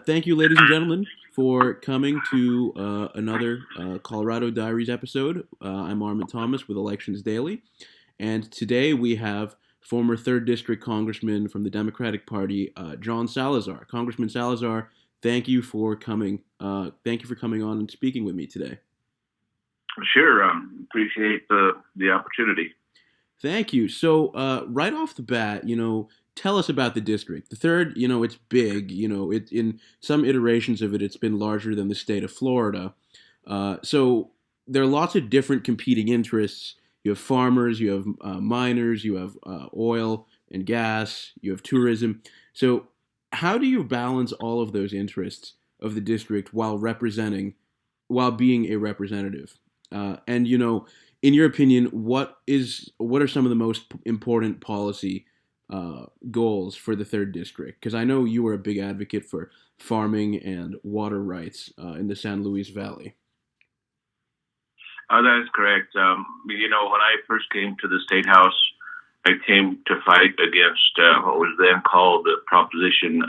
thank you, ladies and gentlemen, for coming to another Colorado Diaries episode. I'm Armin Thomas with Elections Daily, and today we have former 3rd District Congressman from the Democratic Party, John Salazar. Congressman Salazar, thank you for coming. Thank you for coming on and speaking with me today. Sure, appreciate the opportunity. Thank you. So, right off the bat, tell us about the district. The third, it's big. In some iterations of it, it's been larger than the state of Florida. So there are lots of different competing interests. You have farmers, you have miners, you have oil and gas, you have tourism. So how do you balance all of those interests of the district while being a representative? And in your opinion, what are some of the most important policy goals for the 3rd District? Because I know you were a big advocate for farming and water rights in the San Luis Valley. That is correct. When I first came to the State House, I came to fight against what was then called the Proposition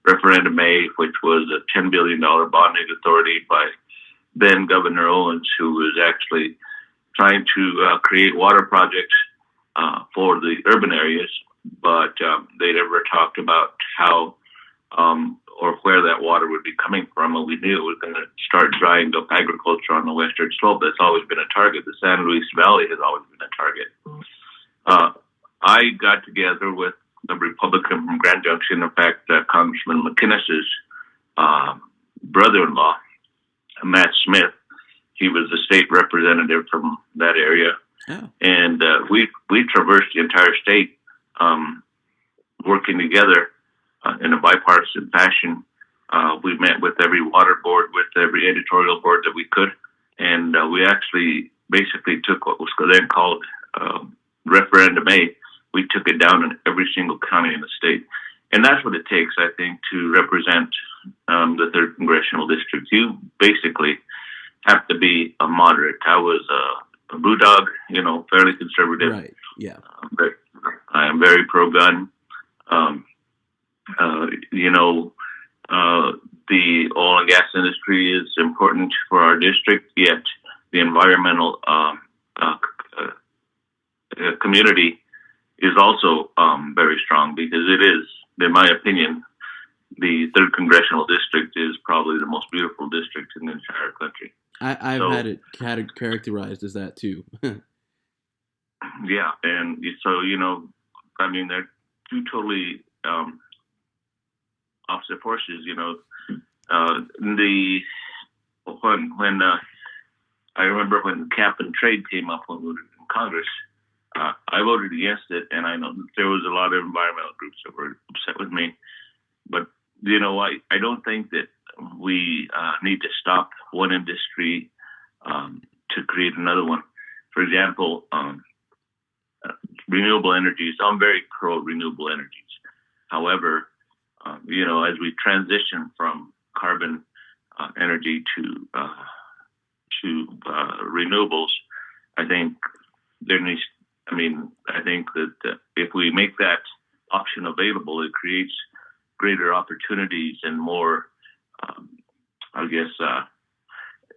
Referendum A, which was a $10 billion bonding authority by then Governor Owens, who was actually trying to create water projects for the urban areas, but they never talked about how or where that water would be coming from. And we knew it was going to start drying up agriculture on the western slope. That's always been a target. The San Luis Valley has always been a target. I got together with a Republican from Grand Junction, in fact, Congressman McInnes's brother-in-law, Matt Smith. He was the state representative from that area. Oh. And we traversed the entire state working together in a bipartisan fashion. We met with every water board, with every editorial board that we could. And we actually basically took what was then called Referendum A. We took it down in every single county in the state. And that's what it takes, I think, to represent the 3rd Congressional District. You basically have to be a moderate. I was a blue dog, fairly conservative. Right. Yeah. But I am very pro-gun. The oil and gas industry is important for our district, yet the environmental community is also very strong, because it is, in my opinion, the 3rd Congressional District is probably the most beautiful district in the entire country. I've had it characterized as that too. Yeah, and so they're two totally opposite forces. When I remember when cap and trade came up when we were in Congress, I voted against it, and I know that there was a lot of environmental groups that were upset with me. But I don't think that we need to stop one industry to create another one. For example, renewable energies. I'm very pro renewable energies. However, as we transition from carbon energy to renewables, I think I think that if we make that option available, it creates greater opportunities and more,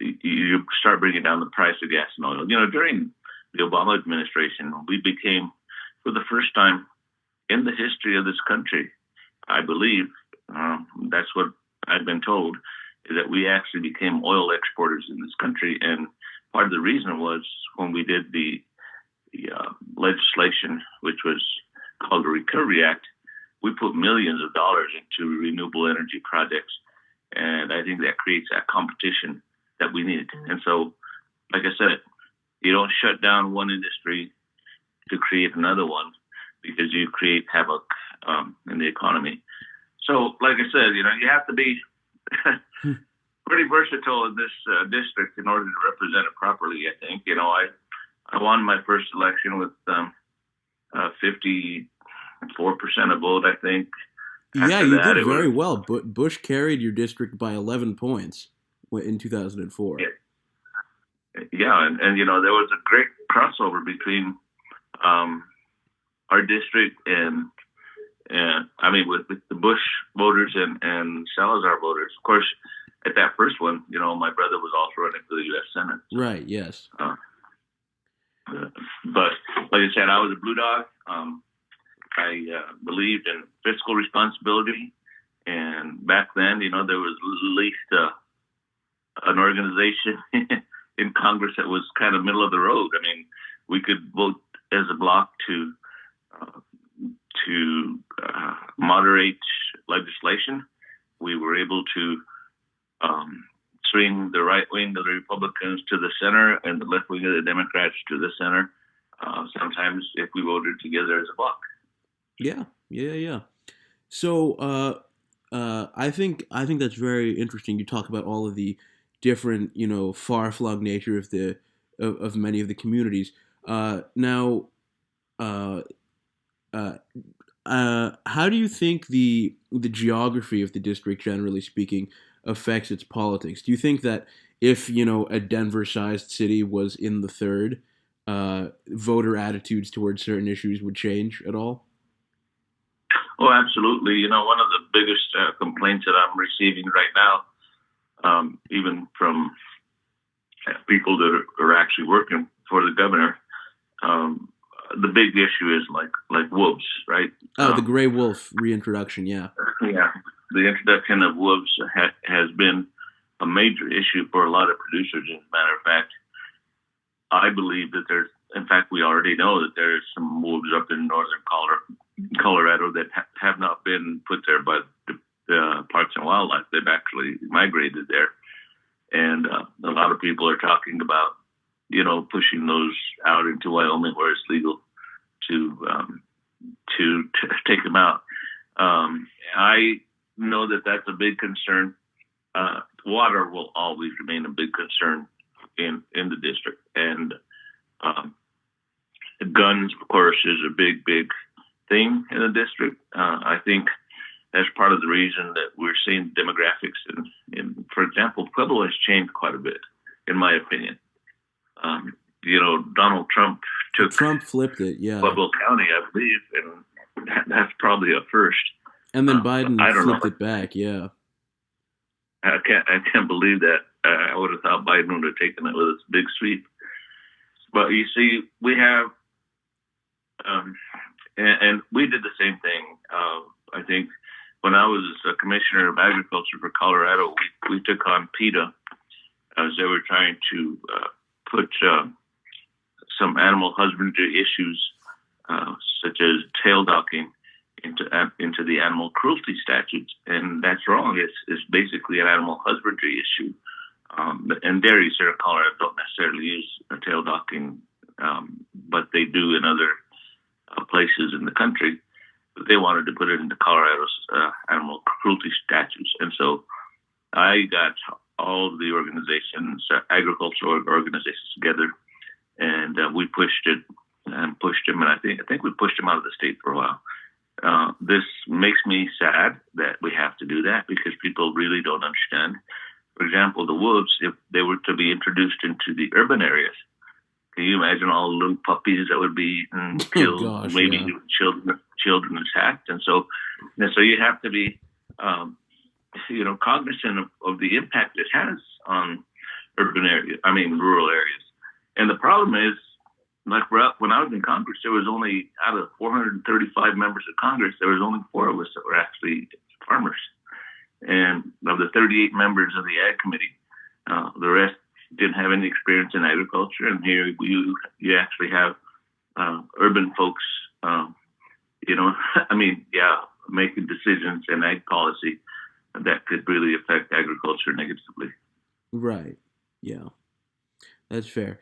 you start bringing down the price of gas and oil. During the Obama administration, we became, for the first time in the history of this country, I believe, that's what I've been told, is that we actually became oil exporters in this country. And part of the reason was when we did the legislation, which was called the Recovery Act, we put millions of dollars into renewable energy projects. And I think that creates that competition that we need. And so, like I said, you don't shut down one industry to create another one, because you create havoc in the economy. So, like I said, you have to be pretty versatile in this district in order to represent it properly, I think. I won my first election with 54% of vote, I think. Yeah, you did very well. Bush carried your district by 11 points in 2004. Yeah, and there was a great crossover between our district and and I mean with the Bush voters and Salazar voters. Of course, at that first one, my brother was also running for the U.S. Senate. So, Right. Yes. uh, but like I said, I was a blue dog. I believed in fiscal responsibility, and back then, there was at least an organization in Congress that was kind of middle of the road. I mean, we could vote as a bloc uh, to moderate legislation. We were able to swing the right wing of the Republicans to the center and the left wing of the Democrats to the center. Sometimes, if we voted together as a bloc. Yeah. Yeah. Yeah. So I think that's very interesting. You talk about all of the different, far flung nature of of many of the communities. Now, uh, uh, how do you think the geography of the district, generally speaking, affects its politics? Do you think that if a Denver-sized city was in the third, voter attitudes towards certain issues would change at all? Oh, absolutely. One of the biggest complaints that I'm receiving right now, even from people that are actually working for the governor, um, the big issue is like wolves, right? Oh, the gray wolf reintroduction. Yeah. Yeah, the introduction of wolves has been a major issue for a lot of producers. As a matter of fact, I believe that in fact, we already know that there's some wolves up in northern Colorado that have not been put there by the Parks and Wildlife. They've actually migrated there, and a lot of people are talking about, pushing those out into Wyoming where it's legal to take them out. I know that that's a big concern. Water will always remain a big concern in the district, and um, guns, of course, is a big thing in the district. I think that's part of the reason that we're seeing demographics for example, Pueblo has changed quite a bit, in my opinion. Donald Trump took Trump flipped it. Yeah. Pueblo County, I believe, and that's probably a first. And then Biden I don't flipped know. it back. Yeah. I can't believe that. I would have thought Biden would have taken it with its big sweep. But you see, we have, and we did the same thing. I think when I was a commissioner of agriculture for Colorado, we took on PETA as they were trying to put some animal husbandry issues, such as tail docking, into the animal cruelty statutes, and that's wrong. It's basically an animal husbandry issue. And dairies here in Colorado don't necessarily use tail docking, but they do in other places in the country. But they wanted to put it into Colorado's animal cruelty statutes, and so I got all of the organizations, agricultural organizations, together, and we pushed it and pushed him, and I think we pushed him out of the state for a while. This makes me sad that we have to do that because people really don't understand. For example, the wolves, if they were to be introduced into the urban areas, can you imagine all the little puppies that would be killed, Gosh, maybe yeah. children attacked, and so you have to be, cognizant of the impact it has on rural areas. And the problem is, like when I was in Congress, there was only, out of 435 members of Congress, there was only 4 of us that were actually farmers. And of the 38 members of the Ag Committee, the rest didn't have any experience in agriculture. And here you actually have urban folks, making decisions in ag policy that could really affect agriculture negatively. Right. Yeah. That's fair.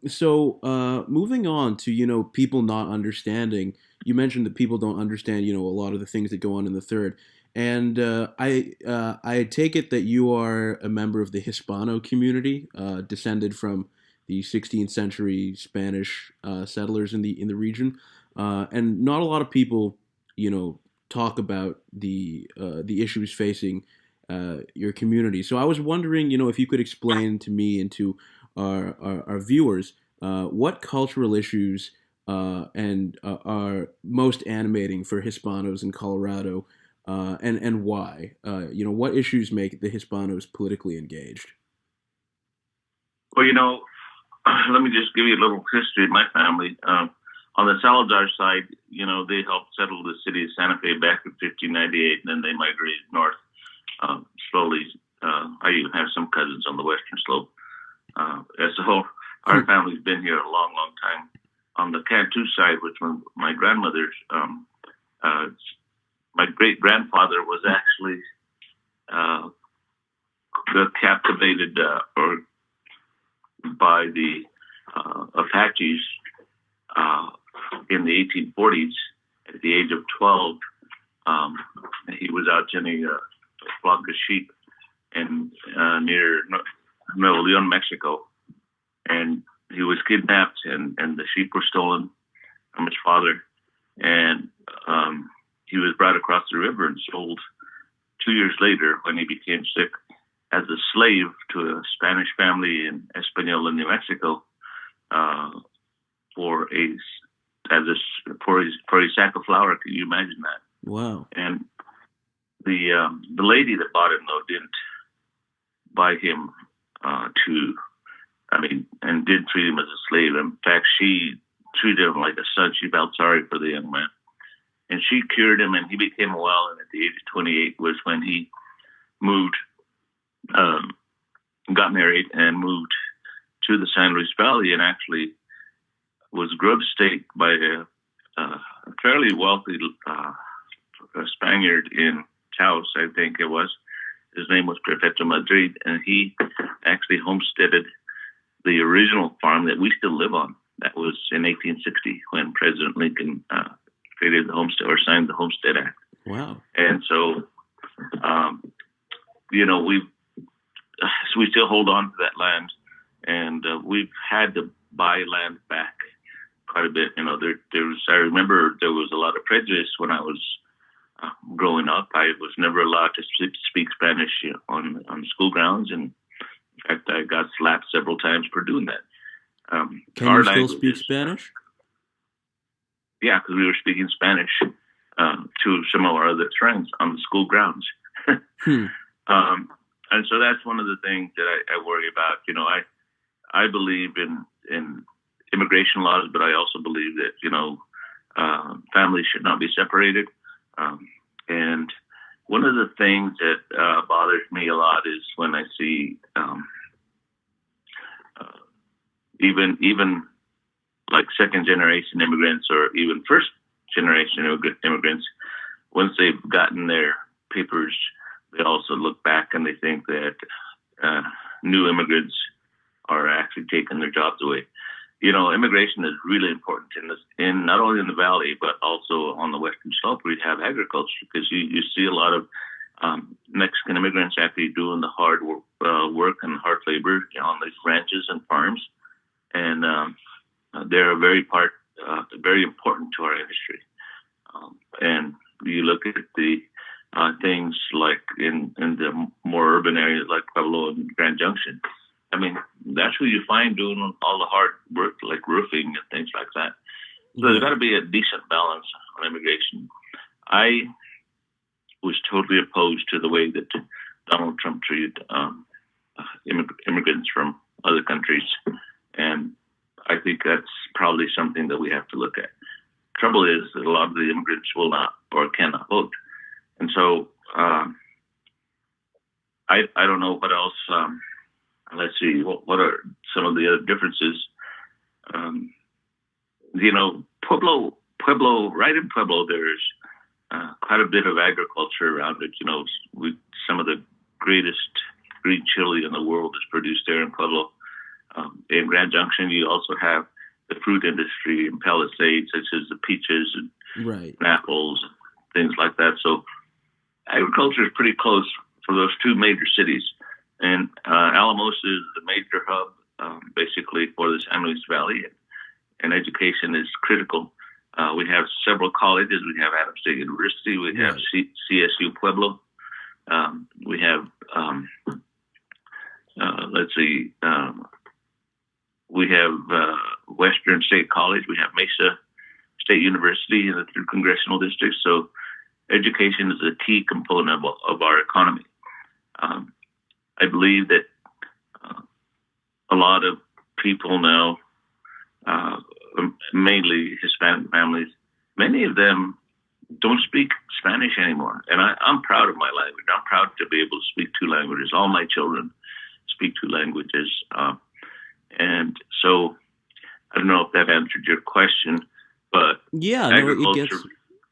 So moving on to people not understanding. You mentioned that people don't understand a lot of the things that go on in the third, and I take it that you are a member of the Hispano community, descended from the 16th century Spanish settlers in the region, and not a lot of people talk about the issues facing your community. So I was wondering if you could explain to me and to our viewers what cultural issues and are most animating for Hispanos in Colorado, and why? What issues make the Hispanos politically engaged? Well, let me just give you a little history of my family. On the Salazar side, they helped settle the city of Santa Fe back in 1598, and then they migrated north slowly. I even have some cousins on the western slope. So our family's been here a long, long time. On the Cantu side, which was my grandmother's, my great grandfather was actually captivated or by the Apaches in the 1840s. At the age of 12, he was out tending a flock of sheep near Nuevo Leon, Mexico, and he was kidnapped, and the sheep were stolen from his father, and he was brought across the river and sold 2 years later when he became sick as a slave to a Spanish family in Española, New Mexico, for a sack of flour. Can you imagine that? Wow! And the lady that bought him though didn't buy him and did treat him as a slave. In fact, she treated him like a son. She felt sorry for the young man, and she cured him, and he became well. And at the age of 28 was when he moved, got married, and moved to the San Luis Valley, and actually was grub staked by a fairly wealthy Spaniard in Taos, I think it was. His name was Prefecto Madrid, and he actually homesteaded the original farm that we still live on. That was in 1860 when President Lincoln created the Homestead or signed the Homestead Act. Wow! And so, we still hold on to that land, and we've had to buy land back quite a bit. I remember there was a lot of prejudice when I was growing up. I was never allowed to speak Spanish on the school grounds, and in fact, I got slapped several times for doing that. Can you still speak Spanish? Yeah, because we were speaking Spanish to some of our other friends on the school grounds. And so that's one of the things that I worry about. I believe in immigration laws, but I also believe that, families should not be separated. And one of the things that bothers me a lot is when I see even like second generation immigrants or even first generation immigrants, once they've gotten their papers, they also look back and they think that new immigrants are actually taking their jobs away. Immigration is really important in not only in the valley but also on the western slope. We have agriculture because you see a lot of Mexican immigrants actually doing the hard work and hard labor on these ranches and farms, and they're very important to our industry. And you look at the things like in the more urban areas like Pueblo and Grand Junction. I mean, that's who you find doing all the hard work, like roofing and things like that. So there's got to be a decent balance on immigration. I was totally opposed to the way that Donald Trump treated immigrants from other countries, and I think that's probably something that we have to look at. Trouble is that a lot of the immigrants will not or cannot vote, and so I don't know what else. Let's see, what are some of the other differences? Pueblo, right in Pueblo, there's quite a bit of agriculture around it. Some of the greatest green chili in the world is produced there in Pueblo. In Grand Junction, you also have the fruit industry in Palisades, such as the peaches and apples, and things like that. So agriculture is pretty close for those two major cities. And Alamos is the major hub, basically, for the San Luis Valley, and education is critical. We have several colleges. We have Adams State University. We have CSU Pueblo. We have, Western State College. We have Mesa State University in the 3rd Congressional District. So education is a key component of our economy. I believe that a lot of people now, mainly Hispanic families, many of them don't speak Spanish anymore. And I'm proud of my language. I'm proud to be able to speak 2 languages. All my children speak 2 languages. And so I don't know if that answered your question, but Yeah, no, agriculture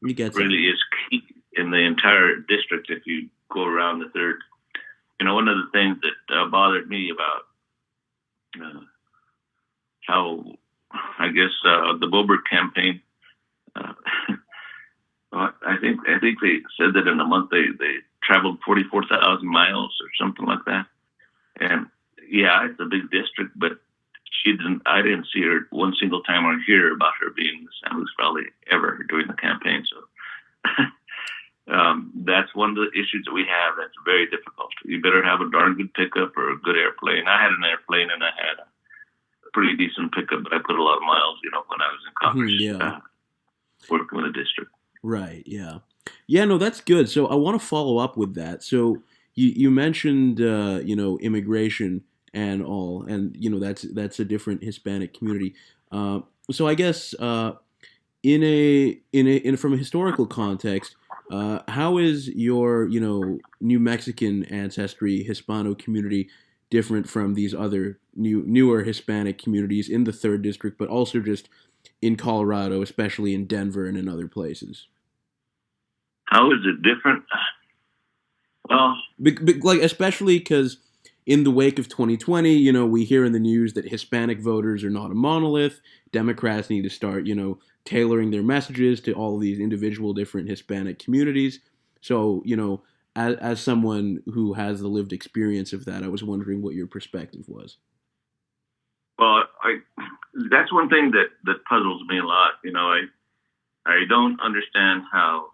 it gets it. really is key in the entire district. If you go around the 3rd, one of the things that bothered me about how, I guess, the Boebert campaign, I think they said that in a month they traveled 44,000 miles or something like that. And yeah, it's a big district, but I didn't see her one single time or hear about her being in the San Luis Valley ever during the campaign. So that's one of the issues that we have that's very difficult. You better have a darn good pickup or a good airplane. I had an airplane and I had a pretty decent pickup, but I put a lot of miles, when I was in Congress, working with the district. Right. Yeah. Yeah. No, that's good. So I want to follow up with that. So you mentioned immigration and all, and that's a different Hispanic community. So I guess from a historical context, how is your New Mexican ancestry Hispano community different from these other newer Hispanic communities in the 3rd district, but also just in Colorado, especially in Denver and in other places? How is it different? Well, especially because in the wake of 2020, we hear in the news that Hispanic voters are not a monolith. Democrats need to start, tailoring their messages to all of these individual different Hispanic communities. So, as someone who has the lived experience of that, I was wondering what your perspective was. Well, that's one thing that puzzles me a lot. I don't understand how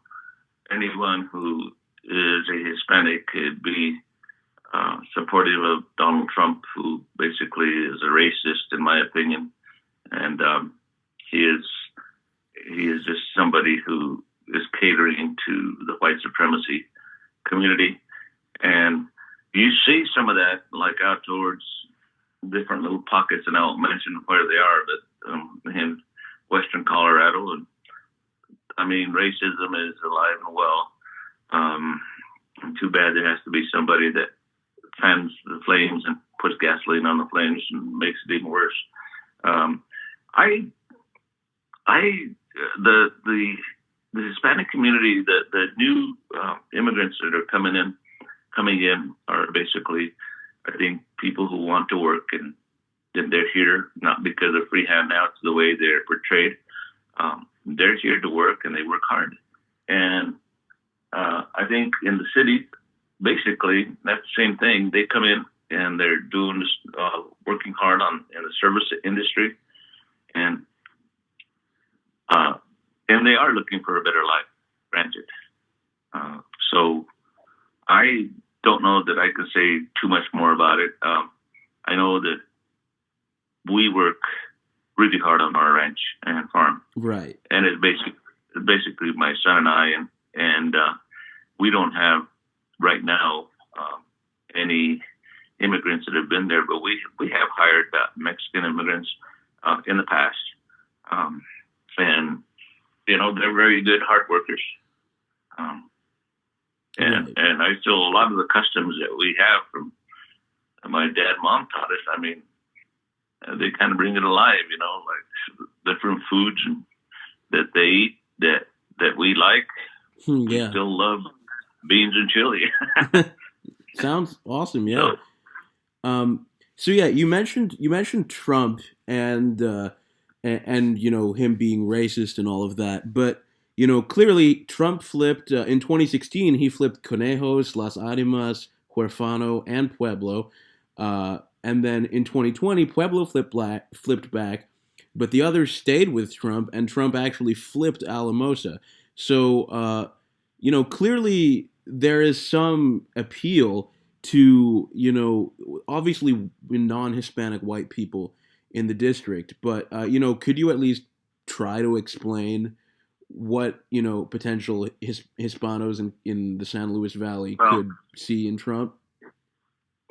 anyone who is a Hispanic could be supportive of Donald Trump, who basically is a racist, in my opinion, and he is just somebody who is catering to the white supremacy community, and you see some of that like out towards different little pockets, and I won't mention where they are, but in Western Colorado, and I mean racism is alive and well. Too bad there has to be somebody that fans the flames and puts gasoline on the flames and makes it even worse. The Hispanic community, the new immigrants that are coming in are basically, I think, people who want to work, and they're here not because of free handouts the way they're portrayed. They're here to work, and they work hard. And I think in the city, basically, that's the same thing. They come in and they're doing working hard in the service industry, and they are looking for a better life, granted. So I don't know that I can say too much more about it. I know that we work really hard on our ranch and farm, right? And it's basically my son and I, and we don't have right now any immigrants that have been there, but we have hired Mexican immigrants in the past, and they're very good hard workers, and I feel a lot of the customs that we have from my dad and mom taught us. I mean, they kind of bring it alive, like different foods that they eat that we like. We still love beans and chili. Sounds awesome. Yeah. So yeah, you mentioned Trump and him being racist and all of that, but clearly Trump flipped in 2016. He flipped Conejos, Las Animas, Huerfano, and Pueblo, and then in 2020 Pueblo flipped back, but the others stayed with Trump, and Trump actually flipped Alamosa. So clearly there is some appeal to obviously non-Hispanic white people in the district. But could you at least try to explain what potential Hispanos in the San Luis Valley Well, could see in Trump?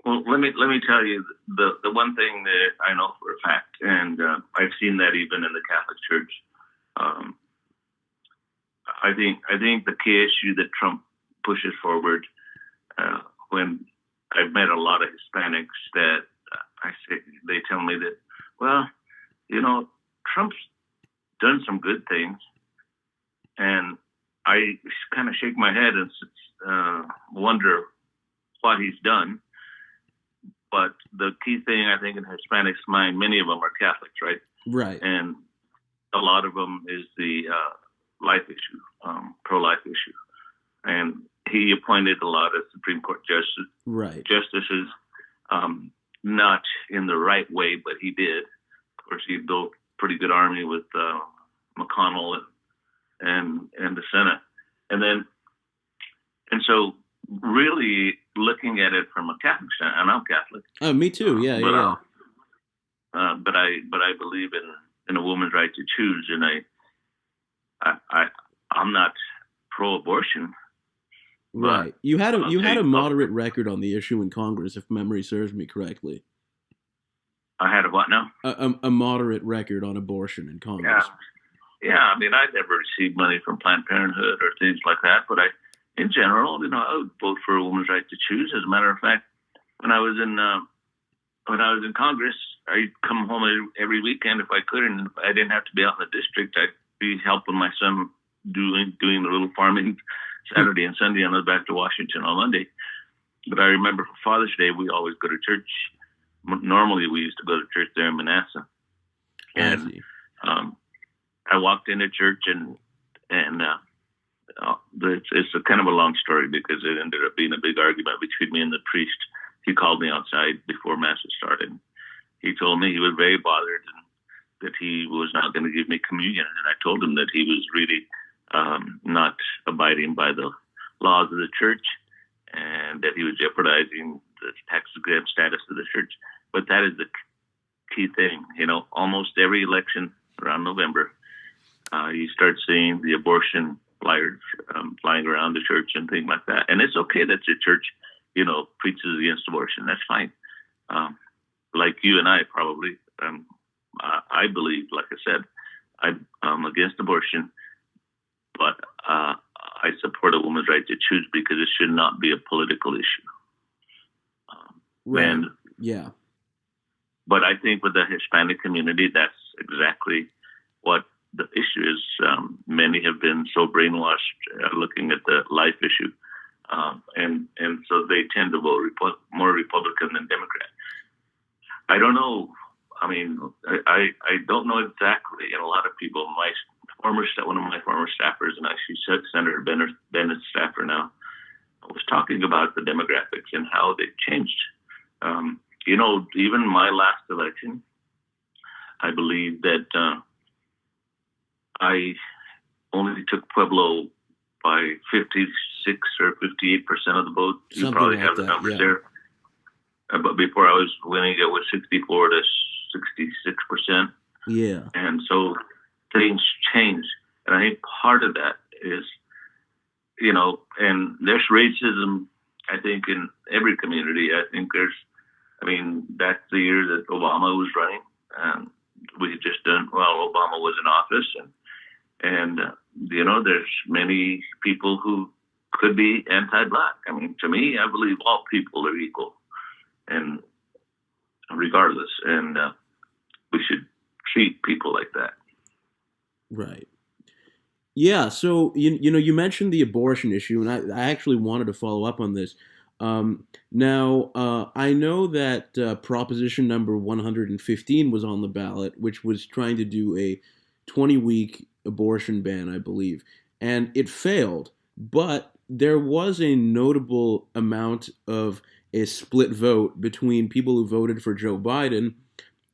well, let me tell you the one thing that I know for a fact, and I've seen that even in the Catholic Church. Um, I think the key issue that Trump pushes forward, when I've met a lot of Hispanics that they tell me that, well, Trump's done some good things, and I kind of shake my head and wonder what he's done. But the key thing, I think, in Hispanics' mind, many of them are Catholics, right? Right. And a lot of them is the life issue, pro-life issue. And he appointed a lot of Supreme Court justices, not in the right way, but he did. Of course, he built a pretty good army with McConnell and the Senate. And so really looking at it from a Catholic standpoint, and I'm Catholic. Oh, me too. Yeah. But I believe in a woman's right to choose, and I'm not pro-abortion. Right. You had a moderate record on the issue in Congress, if memory serves me correctly. I had a what now? A moderate record on abortion in Congress. Yeah. I mean, I never received money from Planned Parenthood or things like that, but in general, I would vote for a woman's right to choose. As a matter of fact, when I was in Congress, I'd come home every weekend if I could, and if I didn't have to be out in the district, I'd be helping my son doing the little farming Saturday and Sunday, and I was back to Washington on Monday. But I remember for Father's Day, we always go to church. Normally, we used to go to church there in Manassas, and I walked into church, and it's a kind of a long story because it ended up being a big argument between me and the priest. He called me outside before Mass started. He told me he was very bothered and that he was not going to give me communion. And I told him that he was really not abiding by the laws of the church and that he was jeopardizing the tax-exempt status of the church. But that is the key thing. Almost every election around November, you start seeing the abortion flyers flying around the church and things like that. And it's okay that your church, preaches against abortion. That's fine. Like you and I probably, I believe, like I said, I'm against abortion, but I support a woman's right to choose because it should not be a political issue. Right. Yeah. But I think with the Hispanic community, that's exactly what the issue is. Many have been so brainwashed looking at the life issue, and so they tend to vote more Republican than Democrat. I don't know. I mean, I don't know exactly. And a lot of people, one of my former staffers, and actually Senator Bennett's staffer now, was talking about the demographics and how they've changed. Even my last election, I believe that I only took Pueblo by 56 or 58% of the vote. You probably have the numbers there. But before I was winning, it was 64 to 66%. Yeah. And so things changed. And I think part of that is, and there's racism, I think, in every community. That's the year that Obama was running. And we had just Obama was in office. And there's many people who could be anti-Black. To me, I believe all people are equal, and regardless, and we should treat people like that. Right. Yeah. So you mentioned the abortion issue, and I actually wanted to follow up on this. Now, I know that Proposition number 115 was on the ballot, which was trying to do a 20-week abortion ban, I believe, and it failed. But there was a notable amount of a split vote between people who voted for Joe Biden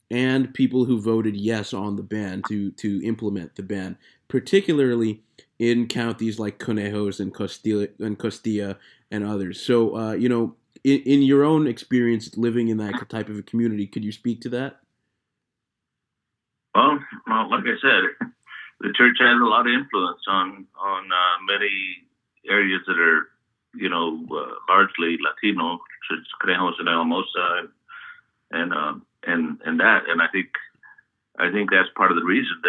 and people who voted yes on the ban to implement the ban, particularly in counties like Conejos and Costilla and others. So, in your own experience living in that type of a community, could you speak to that? Well, like I said, the church has a lot of influence on many areas that are, largely Latino. It's Crejos and Alamosa, and that, and I think that's part of the reason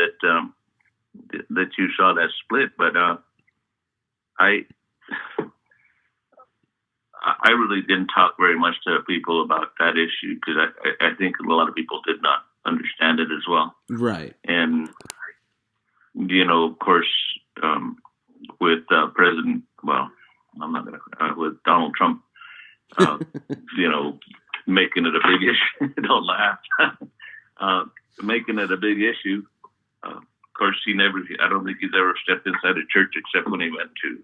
that you saw that split. But I I really didn't talk very much to people about that issue because I think a lot of people did not understand it as well. Right. And of course, with President, well, I'm not going to, with Donald Trump, uh, making it a big issue. Don't laugh. Making it a big issue. Of course, I don't think he's ever stepped inside a church except when he went to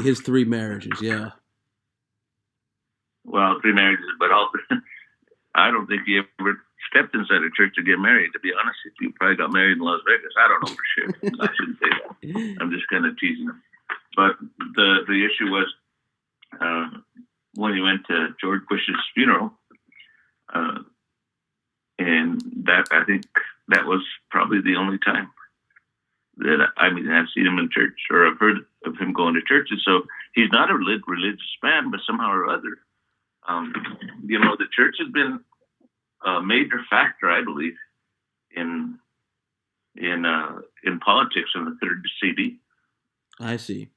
his 3 marriages, yeah. Well, 3 marriages, but I don't think he ever stepped inside a church to get married. To be honest, if you probably got married in Las Vegas, I don't know for sure. I shouldn't say that. I'm just kind of teasing him. But the issue was when he went to George Bush's funeral, and that I think that was probably the only time that I've seen him in church or I've heard of him going to churches. So he's not a religious man, but somehow or other, the church has been a major factor, I believe, in politics in the third CD. I see.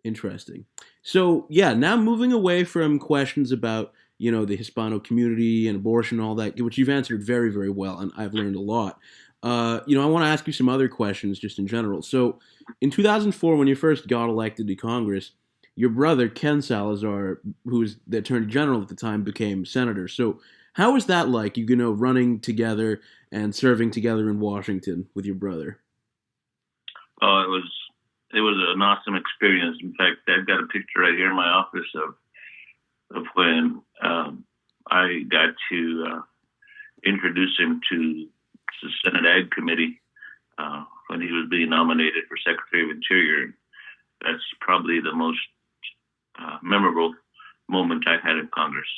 Interesting. So yeah, now moving away from questions about the Hispano community and abortion and all that, which you've answered very, very well, and I've learned a lot. I want to ask you some other questions just in general. So in 2004, when you first got elected to Congress, your brother, Ken Salazar, who was the Attorney General at the time, became senator. So how was that like, running together and serving together in Washington with your brother? Oh, it was an awesome experience. In fact, I've got a picture right here in my office of when I got to introduce him to the Senate Ag Committee when he was being nominated for Secretary of Interior. That's probably the most memorable moment I had in Congress.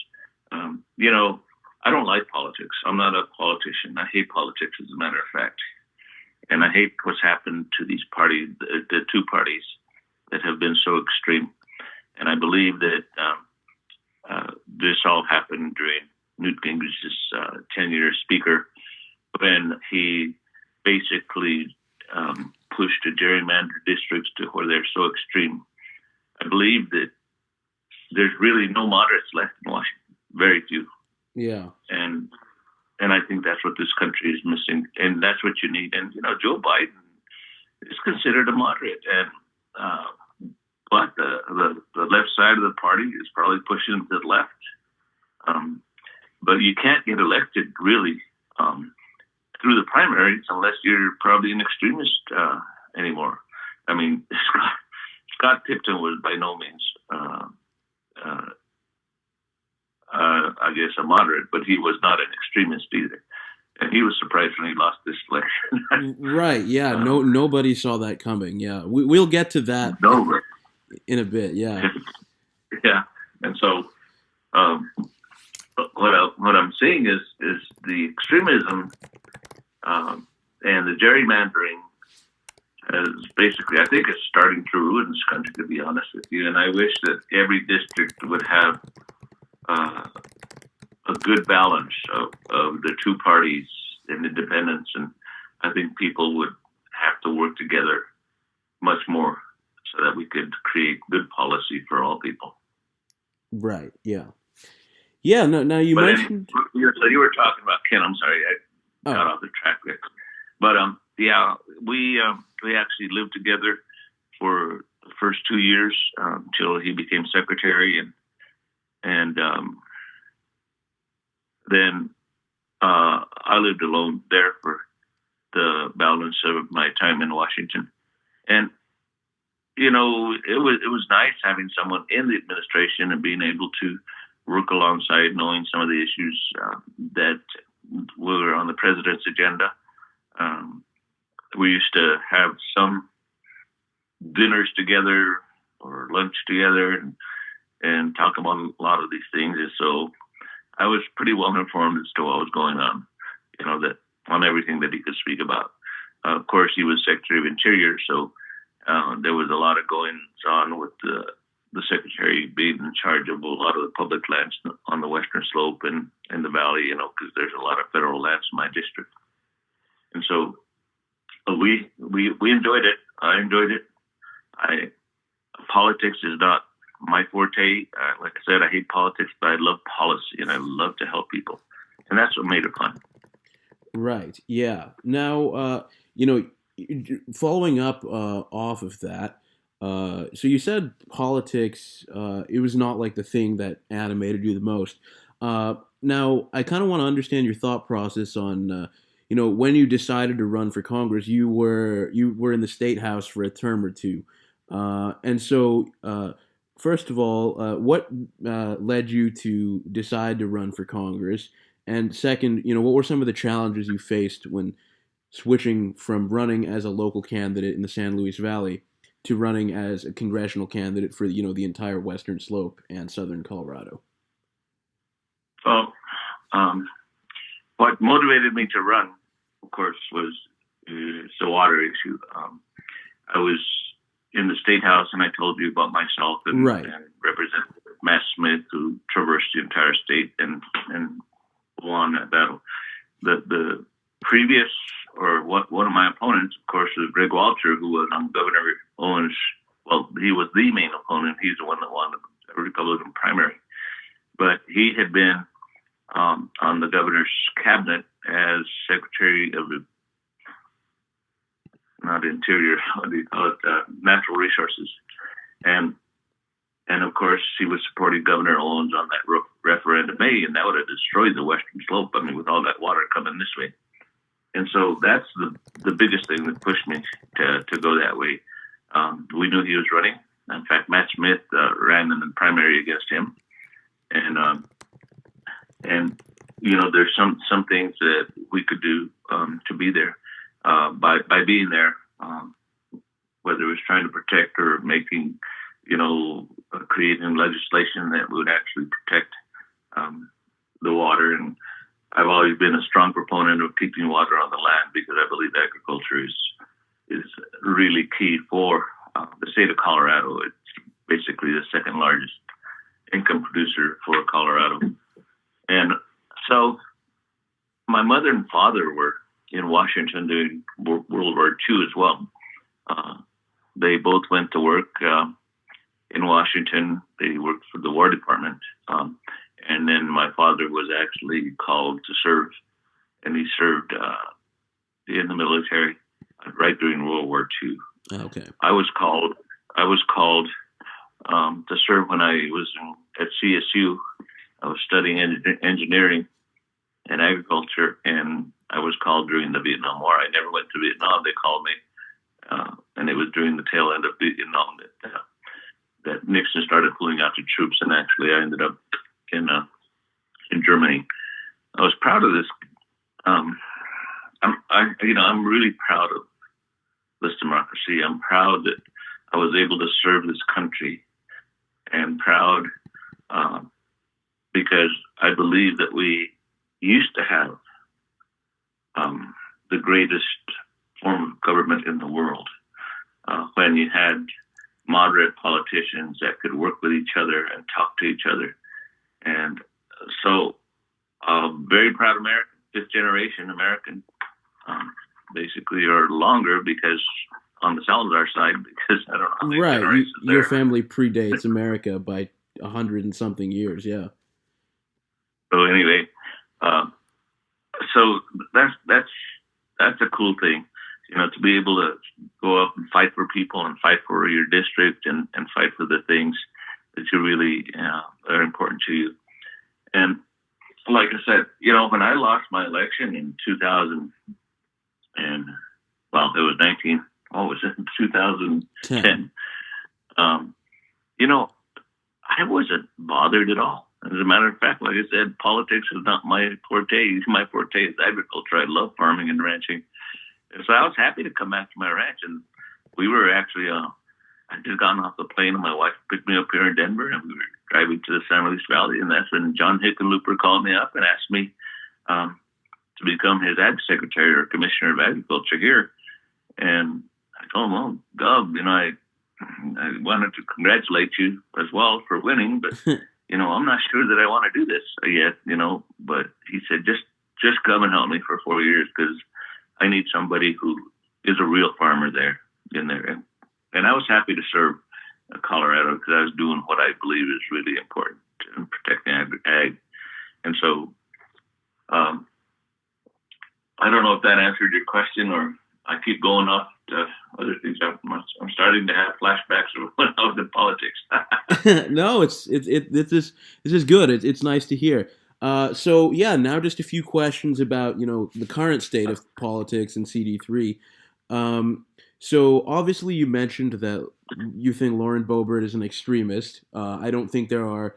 I don't like politics. I'm not a politician. I hate politics, as a matter of fact. And I hate what's happened to these parties, the 2 parties that have been so extreme. And I believe that this all happened during Newt Gingrich's tenure as Speaker, when he basically pushed to gerrymander districts to where they're so extreme. I believe that there's really no moderates left in Washington, very few. Yeah. And I think that's what this country is missing, and that's what you need. And Joe Biden is considered a moderate, and but the left side of the party is probably pushing to the left. But you can't get elected really through the primaries unless you're probably an extremist anymore. I mean, Scott Tipton was by no means, I guess, a moderate, but he was not an extremist either. And he was surprised when he lost this election. Right, yeah. Nobody saw that coming, yeah. We'll get to that in a bit, yeah. Yeah, and so what I'm seeing is the extremism and the gerrymandering is basically, I think it's starting to ruin this country, to be honest with you. And I wish that every district would have a good balance of the 2 parties and independence. And I think people would have to work together much more so that we could create good policy for all people. Right, yeah. Yeah, no, now you mentioned... So you were talking about Ken. I'm sorry, I got off the track there. But yeah, we actually lived together for the first 2 years until he became secretary, and then I lived alone there for the balance of my time in Washington. And it was nice having someone in the administration and being able to work alongside, knowing some of the issues that were on the president's agenda. We used to have some dinners together or lunch together and talk about a lot of these things. And so I was pretty well informed as to what was going on. on everything that he could speak about. Of course, he was Secretary of Interior, so there was a lot of goings on with the Secretary being in charge of a lot of the public lands on the western slope and in the valley, because there's a lot of federal lands in my district. And so we enjoyed it. I enjoyed it. Politics is not my forte. Like I said, I hate politics, but I love policy and I love to help people, and that's what made it fun. Right. Yeah. Now, following up off of that, so you said politics. It was not like the thing that animated you the most. Now, I kind of want to understand your thought process on, when you decided to run for Congress. You were in the state house for a term or two, and so. First of all, what led you to decide to run for Congress? And second, what were some of the challenges you faced when switching from running as a local candidate in the San Luis Valley to running as a congressional candidate for the entire Western Slope and Southern Colorado? Well, what motivated me to run, of course, was the water issue. I was in the state house, and I told you about myself and, right. and Representative Matt Smith, who traversed the entire state and won that battle. The previous, or one of my opponents, of course, was Greg Walter, who was on Governor Owens. Well, he was the main opponent. He's the one that won the Republican primary. But he had been on the governor's cabinet as Secretary of the not Interior, what do you call it, Natural Resources. And of course, he was supporting Governor Owens on that referendum May, and that would have destroyed the Western Slope, with all that water coming this way. And so that's the biggest thing that pushed me to go that way. We knew he was running. In fact, Matt Smith ran in the primary against him. And there's some things that we could do to be there. By being there, whether it was trying to protect or making, creating legislation that would actually protect the water. And I've always been a strong proponent of keeping water on the land because I believe agriculture is really key for the state of Colorado. It's basically the second largest income producer for Colorado. And so my mother and father were in Washington during World War II as well. They both went to work in Washington. They worked for the War Department. And then my father was actually called to serve, and he served in the military right during World War II. Okay. I was called to serve when I was at CSU. I was studying engineering and agriculture, and I was called during the Vietnam War. I never went to Vietnam. They called me, and it was during the tail end of Vietnam that Nixon started pulling out the troops, and actually I ended up in Germany. I was proud of this. I'm really proud of this democracy. I'm proud that I was able to serve this country, and proud because I believe that we used to have the greatest form of government in the world, when you had moderate politicians that could work with each other and talk to each other. And so, very proud American, fifth generation American, basically, or longer, because on the Salazar side, because I don't know how many generations your there. family predates America by 100 and something years, yeah. So anyway, so that's a cool thing, to be able to go up and fight for people and fight for your district and fight for the things that you really are important to you. And like I said, when I lost my election in 2000, and it was 2010. I wasn't bothered at all. As a matter of fact, like I said, politics is not my forte. My forte is agriculture. I love farming and ranching. And so I was happy to come back to my ranch. And we were actually, I just gotten off the plane, and my wife picked me up here in Denver, and we were driving to the San Luis Valley. And that's when John Hickenlooper called me up and asked me to to become his ag secretary or commissioner of agriculture here. And I told him, "Oh, Gov, I wanted to congratulate you as well for winning, but I'm not sure that I want to do this yet, But he said, just come and help me for 4 years because I need somebody who is a real farmer there in there." And I was happy to serve Colorado because I was doing what I believe is really important in protecting ag. And so I don't know if that answered your question or I keep going off to other things. I'm starting to have flashbacks of when I was in politics. No, this is good. It's nice to hear. So yeah, now just a few questions about the current state of politics in CD3. So obviously you mentioned that you think Lauren Boebert is an extremist. I don't think there are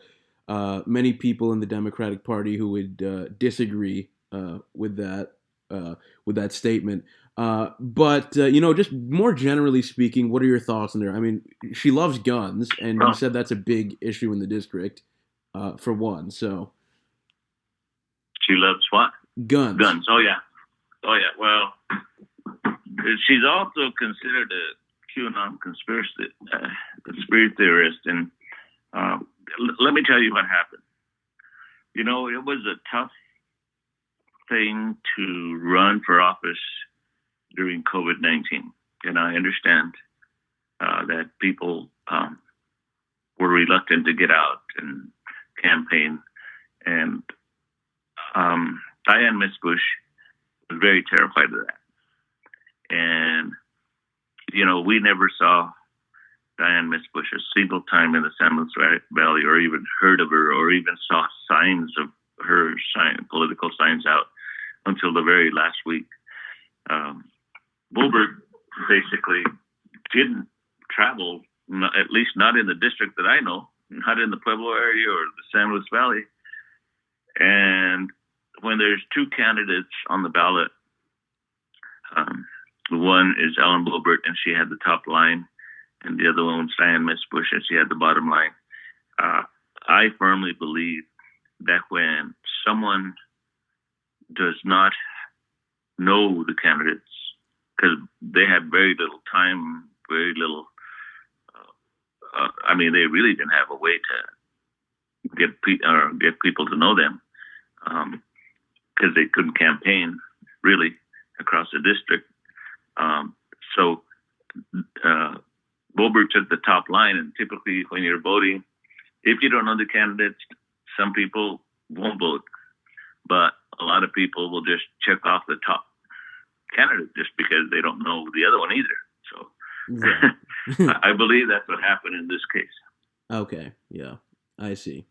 many people in the Democratic Party who would disagree with that statement. But just more generally speaking, what are your thoughts on her? I mean, she loves guns, and you said that's a big issue in the district, for one. So she loves what? Guns. Guns. Oh yeah. Well, she's also considered a QAnon conspiracy theorist, and let me tell you what happened. It was a tough thing to run for office during COVID-19. And I understand that people were reluctant to get out and campaign. And Diane Bush was very terrified of that. And, we never saw Diane Bush a single time in the San Luis Valley or even heard of her or even saw signs of her political signs out until the very last week. Boebert basically didn't travel, at least not in the district that I know, not in the Pueblo area or the San Luis Valley. And when there's two candidates on the ballot, one is Ellen Boebert, and she had the top line, and the other one was Diane Bush, and she had the bottom line. I firmly believe that when someone does not know the candidates, because they had very little time, very little. They really didn't have a way to get people to know them, because they couldn't campaign really across the district. So Boebert took the top line, and typically when you're voting, if you don't know the candidates, some people won't vote, but a lot of people will just check off the top candidate just because they don't know the other one either. So right. I believe that's what happened in this case. Okay, yeah, I see.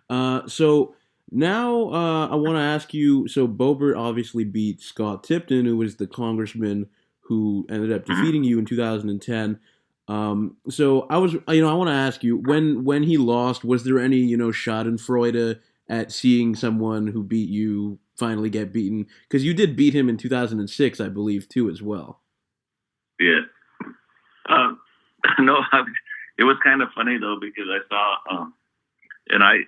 So now I want to ask you, so Boebert obviously beat Scott Tipton, who was the congressman who ended up defeating you in 2010. So I want to ask you, when he lost, was there any, schadenfreude at seeing someone who beat you finally get beaten? Because you did beat him in 2006, I believe, too, as well. Yeah. No, it was kind of funny, though, because I saw, and I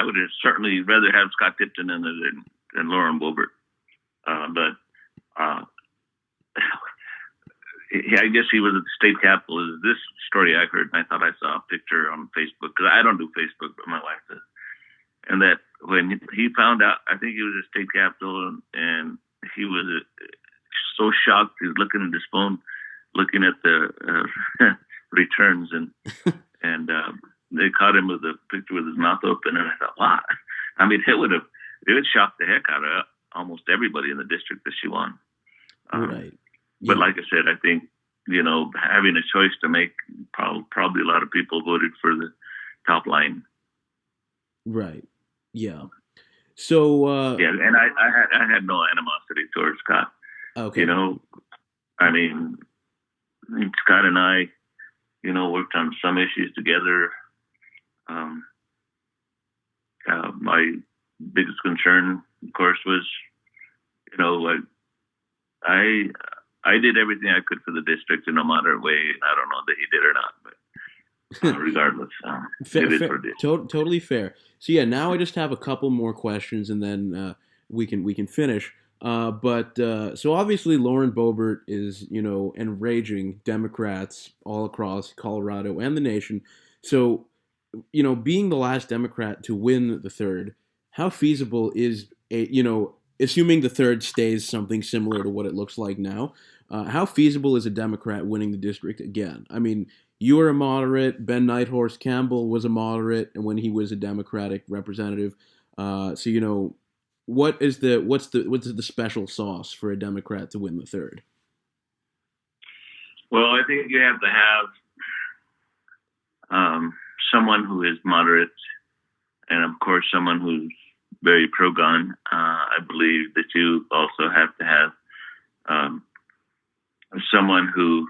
would have certainly rather have Scott Tipton than Lauren Boebert. I guess he was at the state capitol. Is this story I heard? And I thought I saw a picture on Facebook, because I don't do Facebook, but my wife does. And that when he found out, I think he was at state capitol, and he was so shocked. He was looking at his phone, looking at the returns, and they caught him with a picture with his mouth open. And I thought, wow. It would shock the heck out of almost everybody in the district that she won. Right. Yeah. But like I said, I think, having a choice to make, probably a lot of people voted for the top line. Right. Yeah. So. Yeah, and I had no animosity towards Scott. Okay. Scott and I, worked on some issues together. My biggest concern, of course, was, I did everything I could for the district in a moderate way. I don't know that he did or not, but regardless, totally fair. So yeah, now I just have a couple more questions, and then we can finish. But so obviously Lauren Boebert is enraging Democrats all across Colorado and the nation. So being the last Democrat to win the third, how feasible is assuming the third stays something similar to what it looks like now, how feasible is a Democrat winning the district again? I mean, you are a moderate. Ben Nighthorse Campbell was a moderate, and when he was a Democratic representative, so what's the special sauce for a Democrat to win the third? Well, I think you have to have someone who is moderate, and of course, someone who's very pro-gun. I believe that you also have to have someone who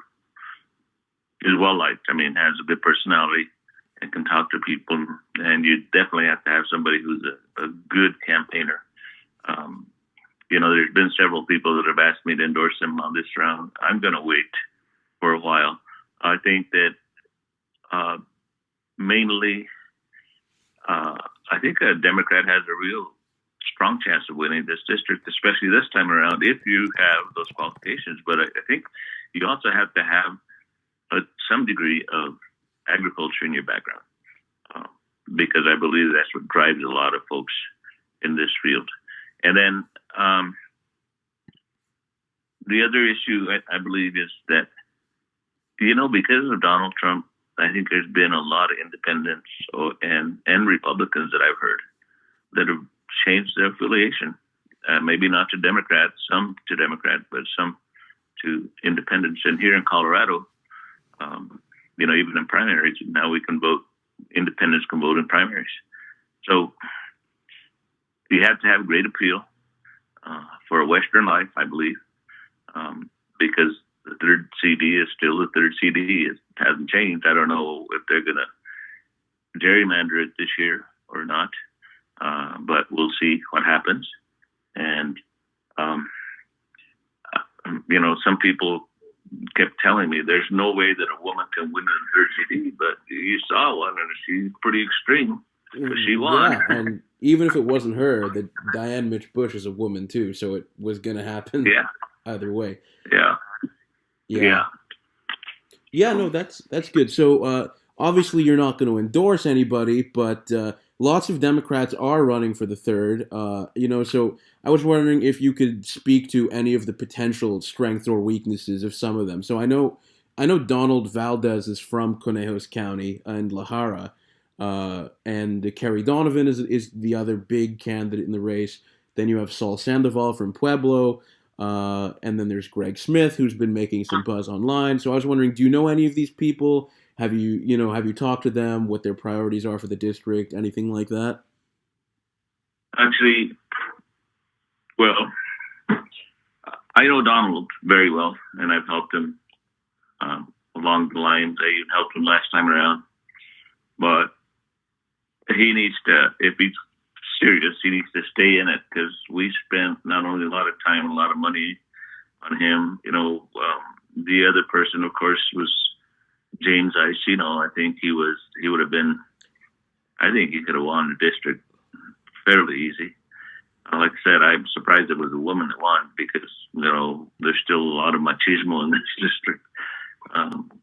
is well liked. I mean, has a good personality and can talk to people. And you definitely have to have somebody who's a good campaigner. There's been several people that have asked me to endorse him on this round. I'm going to wait for a while. I think that mainly, I think a Democrat has a real strong chance of winning this district, especially this time around, if you have those qualifications. But I think you also have to have some degree of agriculture in your background, because I believe that's what drives a lot of folks in this field. And then the other issue I believe is that, because of Donald Trump, I think there's been a lot of independents and Republicans that I've heard that have changed their affiliation. Maybe not to Democrats, some to Democrat, but some to independents. And here in Colorado, even in primaries, now we can vote, independents can vote in primaries. So you have to have great appeal for a Western life, I believe, because the third CD is still the third CD. It hasn't changed. I don't know if they're going to gerrymander it this year or not, but we'll see what happens. And, some people kept telling me there's no way that a woman can win in third CD, but you saw one, and she's pretty extreme. She won. Yeah, and even if it wasn't her, that Diane Mitch Bush is a woman too, so it was going to happen. Yeah. Either way. Yeah. Yeah, no, that's good. So obviously you're not going to endorse anybody, but lots of Democrats are running for the third. So I was wondering if you could speak to any of the potential strengths or weaknesses of some of them. So I know Donald Valdez is from Conejos County and La Jara, and Kerry Donovan is the other big candidate in the race. Then you have Saul Sandoval from Pueblo. And then there's Greg Smith, who's been making some buzz online. So I was wondering, do you know any of these people? Have you talked to them? What their priorities are for the district? Anything like that? Actually, well, I know Donald very well, and I've helped him along the lines. I even helped him last time around. But he needs to, if he's serious, he needs to stay in it, because we spent not only a lot of time, a lot of money on him. The other person, of course, was James Icino. I think he would have been. I think he could have won the district fairly easy. Like I said, I'm surprised it was a woman that won, because there's still a lot of machismo in this district,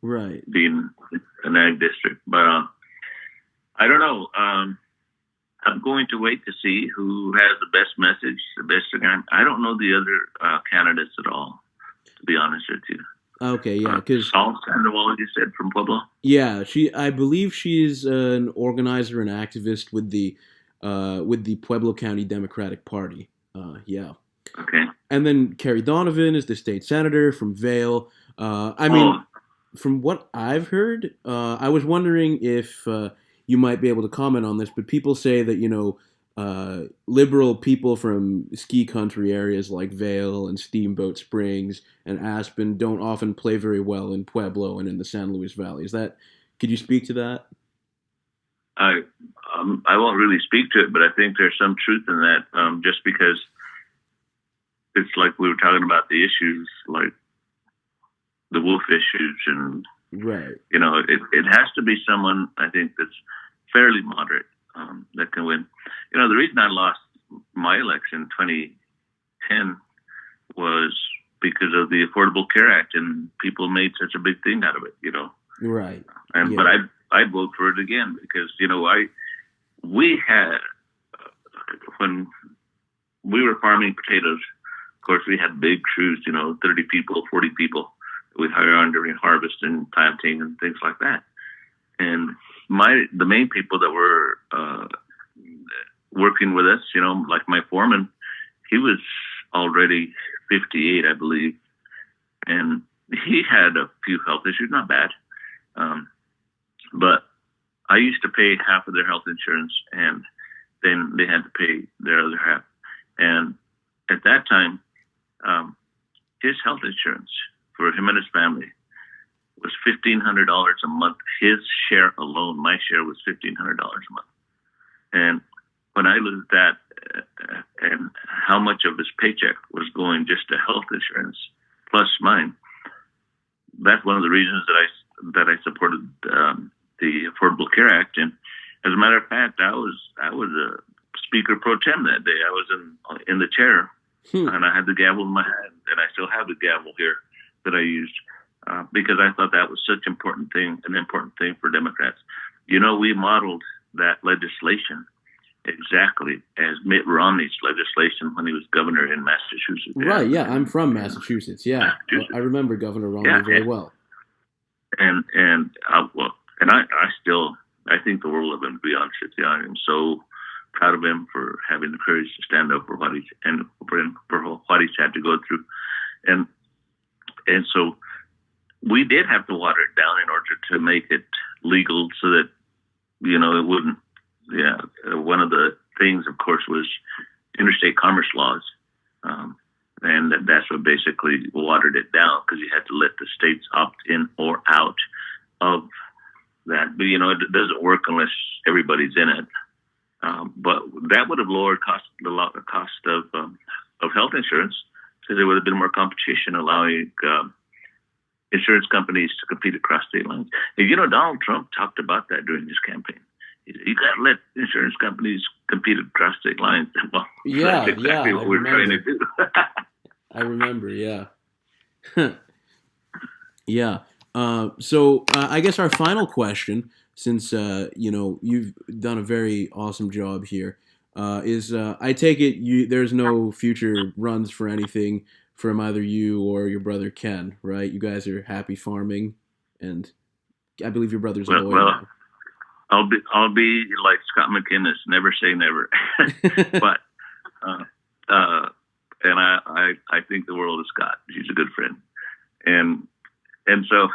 right? Being an ag district, but I don't know. I'm going to wait to see who has the best message, the best again. I don't know the other candidates at all, to be honest with you. Okay, yeah, because Saul Sandoval, you said, from Pueblo. Yeah, I believe she's an organizer and activist with the Pueblo County Democratic Party. Yeah. Okay. And then Kerry Donovan is the state senator from Vail. I mean, from what I've heard, I was wondering if you might be able to comment on this, but people say that, liberal people from ski country areas like Vail and Steamboat Springs and Aspen don't often play very well in Pueblo and in the San Luis Valley. Could you speak to that? I won't really speak to it, but I think there's some truth in that, just because it's like we were talking about the issues, like the wolf issues, and right. It has to be someone, I think, that's fairly moderate, that can win. The reason I lost my election, 2010, was because of the Affordable Care Act, and people made such a big thing out of it, Right. And Yeah. but I'd vote for it again because we had when we were farming potatoes. Of course, we had big crews, 30 people, 40 people that we'd hire on during harvest and planting and things like that. And the main people that were working with us, like my foreman, he was already 58, I believe, and he had a few health issues, not bad. But I used to pay half of their health insurance, and then they had to pay their other half. And at that time, his health insurance for him and his family was $1,500 a month. His share alone, my share, was $1,500 a month. And when I looked at that and how much of his paycheck was going just to health insurance plus mine, that's one of the reasons that I supported the Affordable Care Act. And as a matter of fact, I was a speaker pro tem that day. I was in the chair, and I had the gavel in my hand, and I still have the gavel here that I used because I thought that was such an important thing for Democrats. We modeled that legislation exactly as Mitt Romney's legislation when he was governor in Massachusetts. Right, yeah, I'm from Massachusetts, yeah. Massachusetts. I remember Governor Romney very well. And I think the world of him, to be honest with you. I'm so proud of him for having the courage to stand up for what he's had to go through. And so we did have to water it down in order to make it legal so that, it wouldn't. Yeah, one of the things, of course, was interstate commerce laws. And that's what basically watered it down because you had to let the states opt in or out of that. But, it doesn't work unless everybody's in it. But that would have lowered the cost of health insurance because there would have been more competition, allowing insurance companies to compete across state lines. And, Donald Trump talked about that during his campaign. You got to let insurance companies compete across state lines. Well, that's exactly what we're trying to do. I remember, yeah. Yeah. So I guess our final question, since you've done a very awesome job here, is I take it there's no future runs for anything from either you or your brother Ken, right? You guys are happy farming, and I believe your brother's a lawyer. Well, I'll be like Scott McInnes, never say never. But and I think the world of Scott. He's a good friend, and so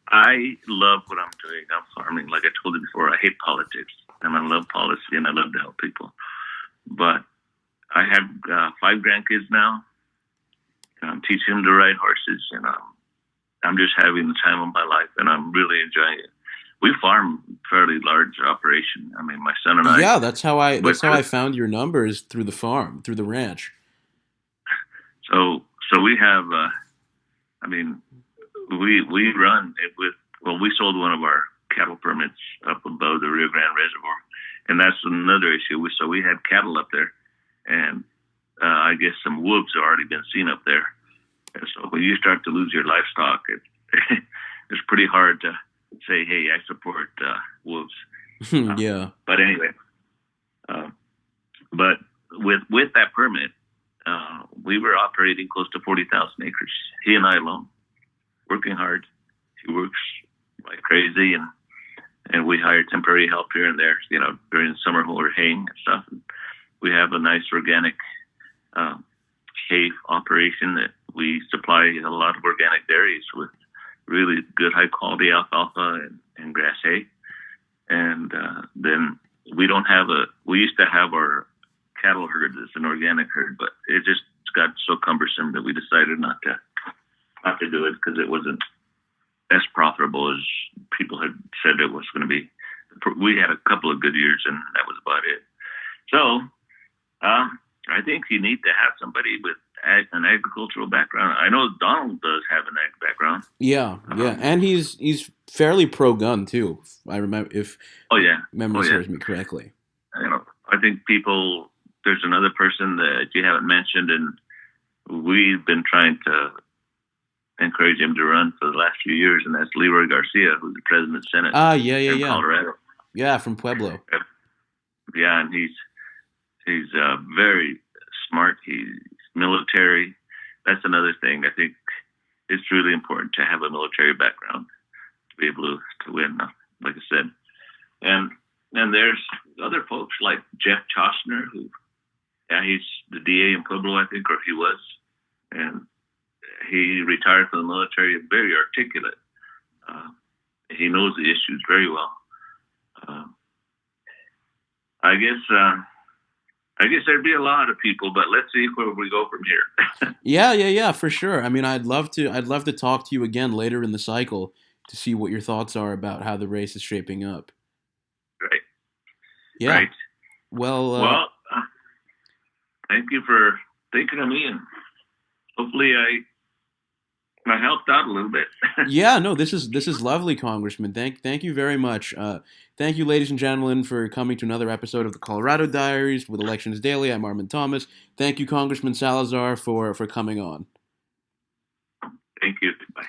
I love what I'm doing. I'm farming. Like I told you before, I hate politics, and I love policy, and I love to help people. But I have 5 grandkids now, and I'm teaching them to ride horses, and I'm just having the time of my life, and I'm really enjoying it. We farm fairly large operation. I mean, my son and I. Yeah, that's how I found your numbers through the farm, through the ranch. So we have. We run it with. Well, we sold one of our cattle permits up above the Rio Grande Reservoir, and that's another issue. So we had cattle up there, and I guess some wolves have already been seen up there. And so when you start to lose your livestock, it's pretty hard to say, hey, I support wolves. Yeah. But anyway, but with that permit, we were operating close to 40,000 acres. He and I alone, working hard. He works like crazy, and we hire temporary help here and there, during the summer when we're haying and stuff. And we have a nice organic hay operation that we supply a lot of organic dairies with really good high quality alfalfa and grass hay. And then we used to have our cattle herd as an organic herd, but it just got so cumbersome that we decided not to do it because it wasn't as profitable as people had said it was going to be. We had a couple of good years, and that was about it. So I think you need to have somebody with an agricultural background. I know Donald does have an ag background. Yeah, and he's fairly pro-gun too. I remember, if memory serves me correctly. I think there's another person that you haven't mentioned, and we've been trying to encourage him to run for the last few years, and that's Leroy Garcia, who's the president of the Senate Ah, yeah, yeah, here in yeah. Colorado. Yeah, from Pueblo. Yeah, and he's very smart. He's military. That's another thing. I think it's really important to have a military background to be able to win, like I said. And there's other folks like Jeff Chostner, who, yeah, he's the DA in Pueblo, I think, or he was. And he retired from the military, very articulate. He knows the issues very well. I guess there'd be a lot of people, but let's see where we go from here. Yeah, for sure. I mean, I'd love to talk to you again later in the cycle to see what your thoughts are about how the race is shaping up. Right. Yeah. Right. Well, Well, thank you for thinking of me, and hopefully I helped out a little bit. yeah, no, this is lovely, Congressman. Thank you very much. Thank you, ladies and gentlemen, for coming to another episode of the Colorado Diaries with Elections Daily. I'm Armin Thomas. Thank you, Congressman Salazar, for coming on. Thank you. Bye.